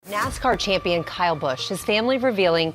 NASCAR champion Kyle Busch, his family revealing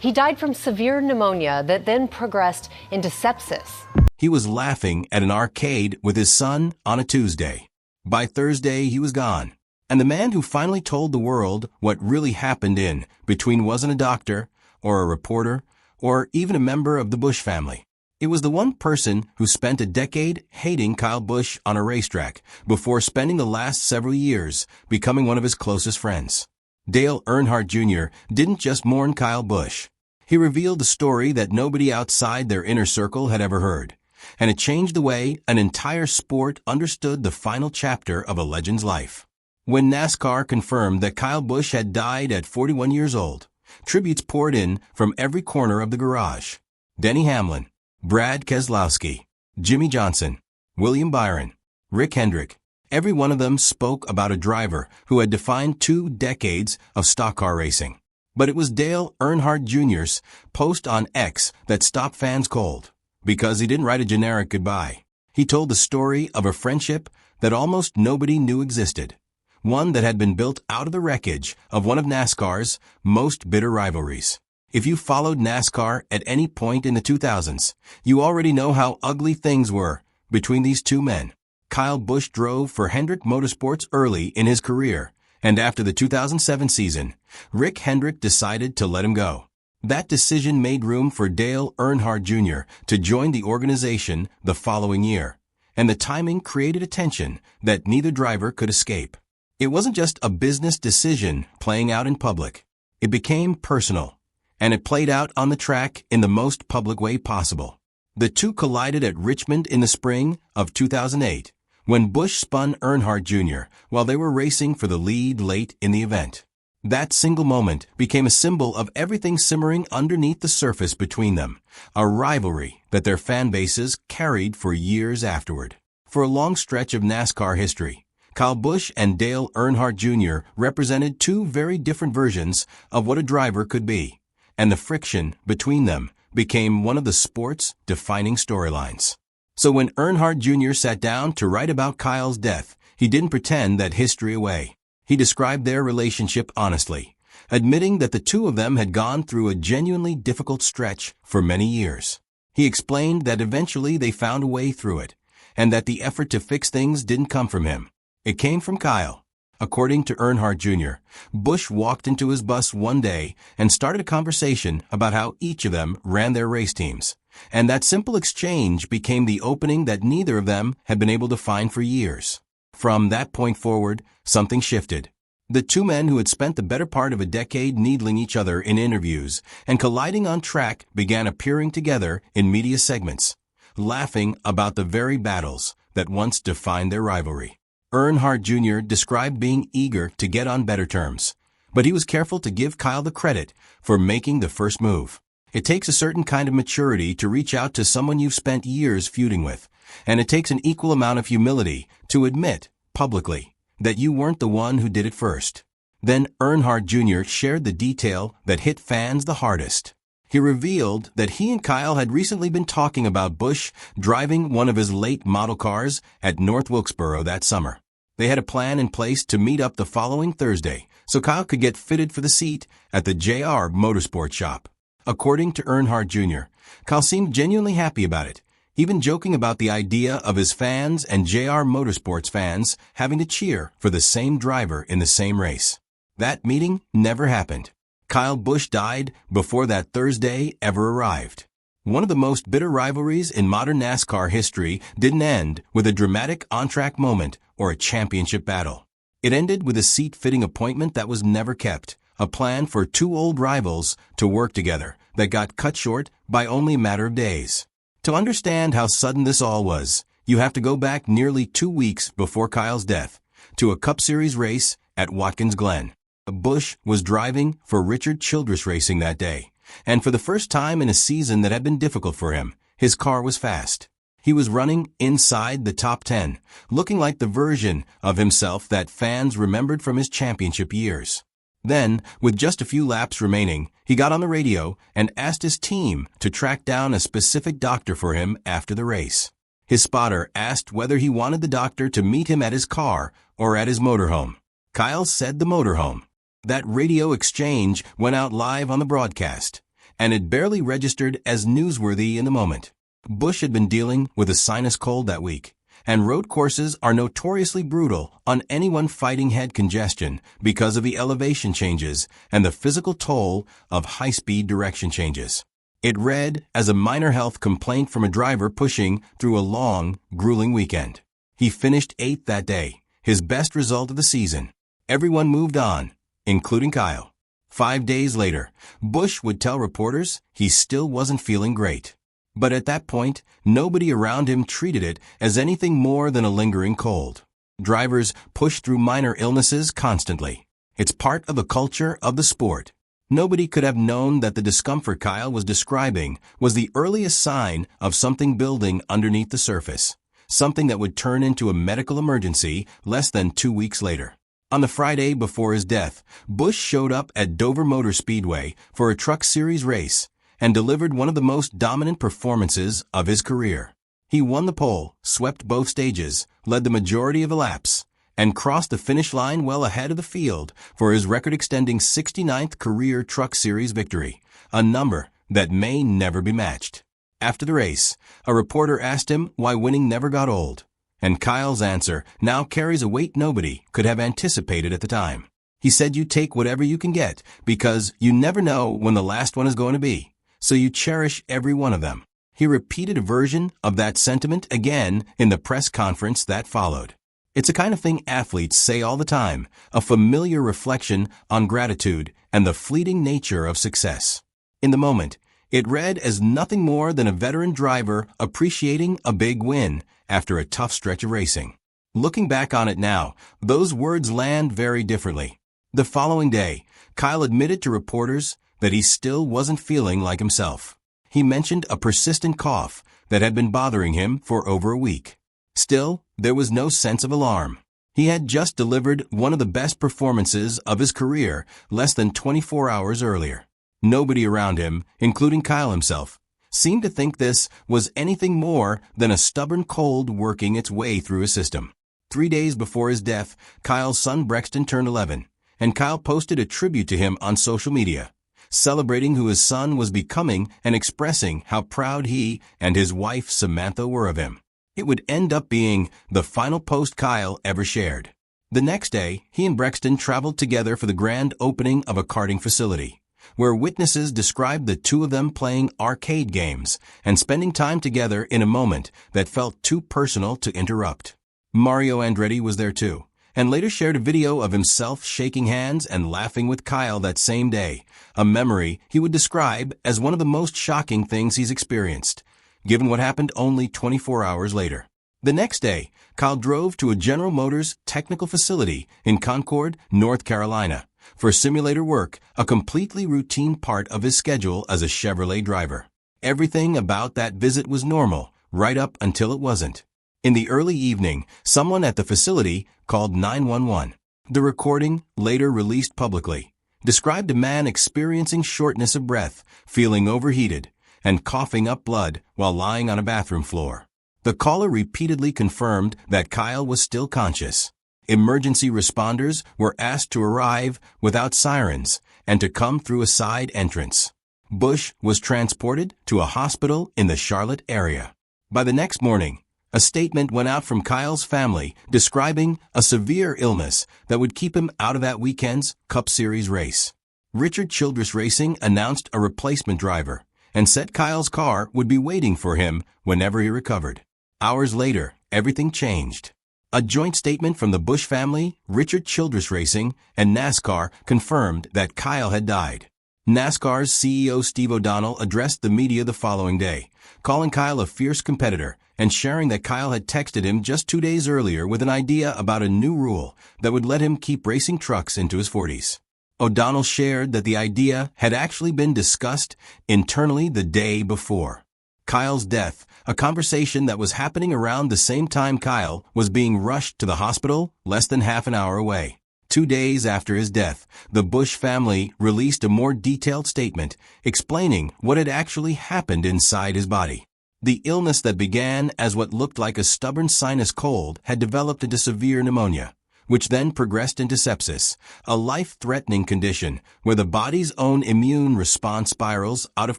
he died from severe pneumonia that then progressed into sepsis. He was laughing at an arcade with his son on a Tuesday. By Thursday, he was gone. And the man who finally told the world what really happened in between wasn't a doctor, or a reporter, or even a member of the Busch family. It was the one person who spent a decade hating Kyle Busch on a racetrack before spending the last several years becoming one of his closest friends. Dale Earnhardt Jr. didn't just mourn Kyle Busch. He revealed a story that nobody outside their inner circle had ever heard, and it changed the way an entire sport understood the final chapter of a legend's life. When NASCAR confirmed that Kyle Busch had died at 41 years old, tributes poured in from every corner of the garage. Denny Hamlin, Brad Keselowski, Jimmy Johnson, William Byron, Rick Hendrick. Every one of them spoke about a driver who had defined 2 decades of stock car racing. But it was Dale Earnhardt Jr.'s post on X that stopped fans cold, because he didn't write a generic goodbye. He told the story of a friendship that almost nobody knew existed, one that had been built out of the wreckage of one of NASCAR's most bitter rivalries. If you followed NASCAR at any point in the 2000s, you already know how ugly things were between these two men. Kyle Busch drove for Hendrick Motorsports early in his career, and after the 2007 season, Rick Hendrick decided to let him go. That decision made room for Dale Earnhardt Jr. to join the organization the following year, and the timing created a tension that neither driver could escape. It wasn't just a business decision playing out in public. It became personal, and it played out on the track in the most public way possible. The two collided at Richmond in the spring of 2008, when Busch spun Earnhardt Jr. while they were racing for the lead late in the event. That single moment became a symbol of everything simmering underneath the surface between them, a rivalry that their fan bases carried for years afterward. For a long stretch of NASCAR history, Kyle Busch and Dale Earnhardt Jr. represented 2 very different versions of what a driver could be, and the friction between them became one of the sport's defining storylines. So when Earnhardt Jr. sat down to write about Kyle's death, he didn't pretend that history away. He described their relationship honestly, admitting that the two of them had gone through a genuinely difficult stretch for many years. He explained that eventually they found a way through it, and that the effort to fix things didn't come from him. It came from Kyle. According to Earnhardt Jr., Busch walked into his bus one day and started a conversation about how each of them ran their race teams. And that simple exchange became the opening that neither of them had been able to find for years. From that point forward, something shifted. The two men who had spent the better part of a decade needling each other in interviews and colliding on track began appearing together in media segments, laughing about the very battles that once defined their rivalry. Earnhardt Jr. described being eager to get on better terms, but he was careful to give Kyle the credit for making the first move. It takes a certain kind of maturity to reach out to someone you've spent years feuding with, and it takes an equal amount of humility to admit, publicly, that you weren't the one who did it first. Then Earnhardt Jr. shared the detail that hit fans the hardest. He revealed that he and Kyle had recently been talking about Busch driving one of his late model cars at North Wilkesboro that summer. They had a plan in place to meet up the following Thursday so Kyle could get fitted for the seat at the JR Motorsports shop. According to Earnhardt Jr., Kyle seemed genuinely happy about it, even joking about the idea of his fans and JR Motorsports fans having to cheer for the same driver in the same race. That meeting never happened. Kyle Busch died before that Thursday ever arrived. One of the most bitter rivalries in modern NASCAR history didn't end with a dramatic on-track moment or a championship battle. It ended with a seat-fitting appointment that was never kept, a plan for 2 old rivals to work together that got cut short by only a matter of days. To understand how sudden this all was, you have to go back nearly 2 weeks before Kyle's death to a Cup Series race at Watkins Glen. Busch was driving for Richard Childress Racing that day, and for the first time in a season that had been difficult for him, his car was fast. He was running inside the top 10, looking like the version of himself that fans remembered from his championship years. Then, with just a few laps remaining, he got on the radio and asked his team to track down a specific doctor for him after the race. His spotter asked whether he wanted the doctor to meet him at his car or at his motorhome. Kyle said the motorhome. That radio exchange went out live on the broadcast, and it barely registered as newsworthy in the moment. Busch had been dealing with a sinus cold that week, and road courses are notoriously brutal on anyone fighting head congestion because of the elevation changes and the physical toll of high-speed direction changes. It read as a minor health complaint from a driver pushing through a long, grueling weekend. He finished 8th that day, his best result of the season. Everyone moved on, including Kyle. 5 days later, Busch would tell reporters he still wasn't feeling great. But at that point, nobody around him treated it as anything more than a lingering cold. Drivers push through minor illnesses constantly. It's part of the culture of the sport. Nobody could have known that the discomfort Kyle was describing was the earliest sign of something building underneath the surface, something that would turn into a medical emergency less than 2 weeks later. On the Friday before his death, Busch showed up at Dover Motor Speedway for a Truck Series race and delivered one of the most dominant performances of his career. He won the pole, swept both stages, led the majority of the laps, and crossed the finish line well ahead of the field for his record-extending 69th career Truck Series victory, a number that may never be matched. After the race, a reporter asked him why winning never got old, and Kyle's answer now carries a weight nobody could have anticipated at the time. He said you take whatever you can get because you never know when the last one is going to be. So you cherish every one of them. He repeated a version of that sentiment again in the press conference that followed. It's a kind of thing athletes say all the time, a familiar reflection on gratitude and the fleeting nature of success. In the moment, it read as nothing more than a veteran driver appreciating a big win after a tough stretch of racing. Looking back on it now, those words land very differently. The following day, Kyle admitted to reporters that he still wasn't feeling like himself. He mentioned a persistent cough that had been bothering him for over a week. Still, there was no sense of alarm. He had just delivered one of the best performances of his career less than 24 hours earlier. Nobody around him, including Kyle himself, seemed to think this was anything more than a stubborn cold working its way through his system. 3 days before his death, Kyle's son Brexton turned 11, and Kyle posted a tribute to him on social media, celebrating who his son was becoming and expressing how proud he and his wife Samantha were of him. It would end up being the final post Kyle ever shared. The next day, he and Brexton traveled together for the grand opening of a karting facility, where witnesses described the two of them playing arcade games and spending time together in a moment that felt too personal to interrupt. Mario Andretti was there too, and later shared a video of himself shaking hands and laughing with Kyle that same day, a memory he would describe as one of the most shocking things he's experienced, given what happened only 24 hours later. The next day, Kyle drove to a General Motors technical facility in Concord, North Carolina, for simulator work, a completely routine part of his schedule as a Chevrolet driver. Everything about that visit was normal, right up until it wasn't. In the early evening, someone at the facility called 911. The recording, later released publicly, described a man experiencing shortness of breath, feeling overheated, and coughing up blood while lying on a bathroom floor. The caller repeatedly confirmed that Kyle was still conscious. Emergency responders were asked to arrive without sirens and to come through a side entrance. Busch was transported to a hospital in the Charlotte area. By the next morning, a statement went out from Kyle's family describing a severe illness that would keep him out of that weekend's Cup Series race. Richard Childress Racing announced a replacement driver and said Kyle's car would be waiting for him whenever he recovered. Hours later, everything changed. A joint statement from the Busch family, Richard Childress Racing, and NASCAR confirmed that Kyle had died. NASCAR's CEO Steve O'Donnell addressed the media the following day, calling Kyle a fierce competitor and sharing that Kyle had texted him just 2 days earlier with an idea about a new rule that would let him keep racing trucks into his 40s. O'Donnell shared that the idea had actually been discussed internally the day before Kyle's death, a conversation that was happening around the same time Kyle was being rushed to the hospital less than half an hour away. 2 days after his death, the Busch family released a more detailed statement explaining what had actually happened inside his body. The illness that began as what looked like a stubborn sinus cold had developed into severe pneumonia, which then progressed into sepsis, a life-threatening condition where the body's own immune response spirals out of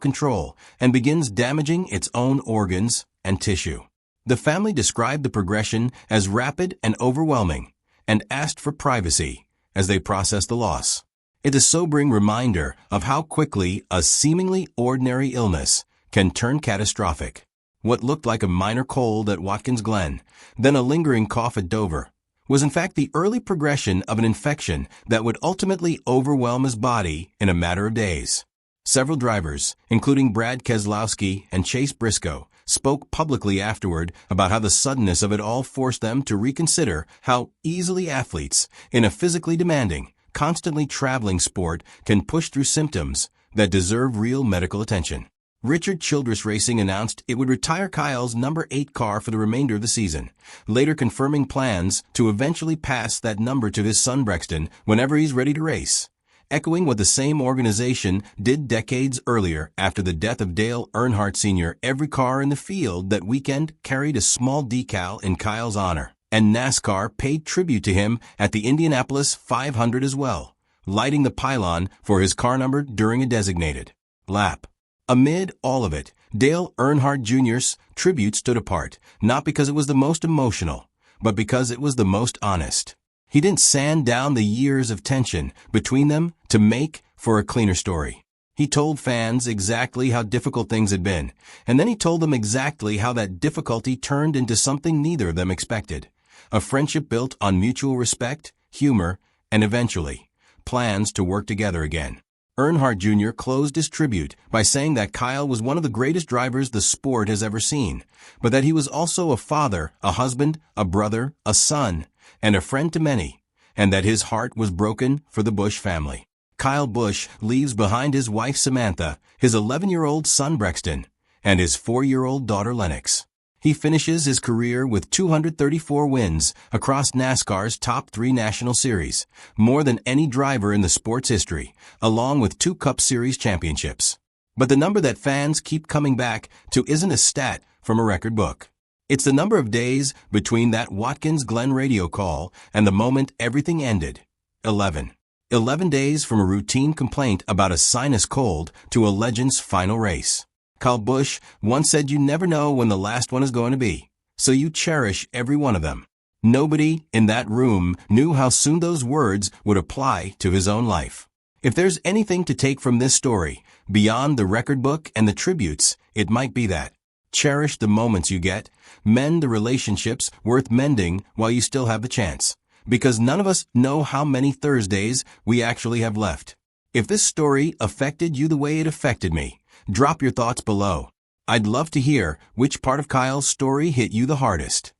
control and begins damaging its own organs and tissue. The family described the progression as rapid and overwhelming and asked for privacy as they processed the loss. It's a sobering reminder of how quickly a seemingly ordinary illness can turn catastrophic. What looked like a minor cold at Watkins Glen, then a lingering cough at Dover, was in fact the early progression of an infection that would ultimately overwhelm his body in a matter of days. Several drivers, including Brad Keselowski and Chase Briscoe, spoke publicly afterward about how the suddenness of it all forced them to reconsider how easily athletes in a physically demanding, constantly traveling sport can push through symptoms that deserve real medical attention. Richard Childress Racing announced it would retire Kyle's number 8 car for the remainder of the season, later confirming plans to eventually pass that number to his son Brexton whenever he's ready to race, echoing what the same organization did decades earlier after the death of Dale Earnhardt Jr. Every car in the field that weekend carried a small decal in Kyle's honor, and NASCAR paid tribute to him at the Indianapolis 500 as well, lighting the pylon for his car number during a designated lap. Amid all of it, Dale Earnhardt Jr.'s tribute stood apart, not because it was the most emotional, but because it was the most honest. He didn't sand down the years of tension between them to make for a cleaner story. He told fans exactly how difficult things had been, and then he told them exactly how that difficulty turned into something neither of them expected. A friendship built on mutual respect, humor, and eventually, plans to work together again. Earnhardt Jr. closed his tribute by saying that Kyle was one of the greatest drivers the sport has ever seen, but that he was also a father, a husband, a brother, a son, and a friend to many, and that his heart was broken for the Busch family. Kyle Busch leaves behind his wife Samantha, his 11-year-old son Brexton, and his 4-year-old daughter Lennox. He finishes his career with 234 wins across NASCAR's top 3 national series, more than any driver in the sport's history, along with 2 Cup Series championships. But the number that fans keep coming back to isn't a stat from a record book. It's the number of days between that Watkins Glen radio call and the moment everything ended. 11. 11 days from a routine complaint about a sinus cold to a legend's final race. Kyle Busch once said you never know when the last one is going to be, so you cherish every one of them. Nobody in that room knew how soon those words would apply to his own life. If there's anything to take from this story, beyond the record book and the tributes, it might be that. Cherish the moments you get, mend the relationships worth mending while you still have the chance, because none of us know how many Thursdays we actually have left. If this story affected you the way it affected me, drop your thoughts below. I'd love to hear which part of Kyle's story hit you the hardest.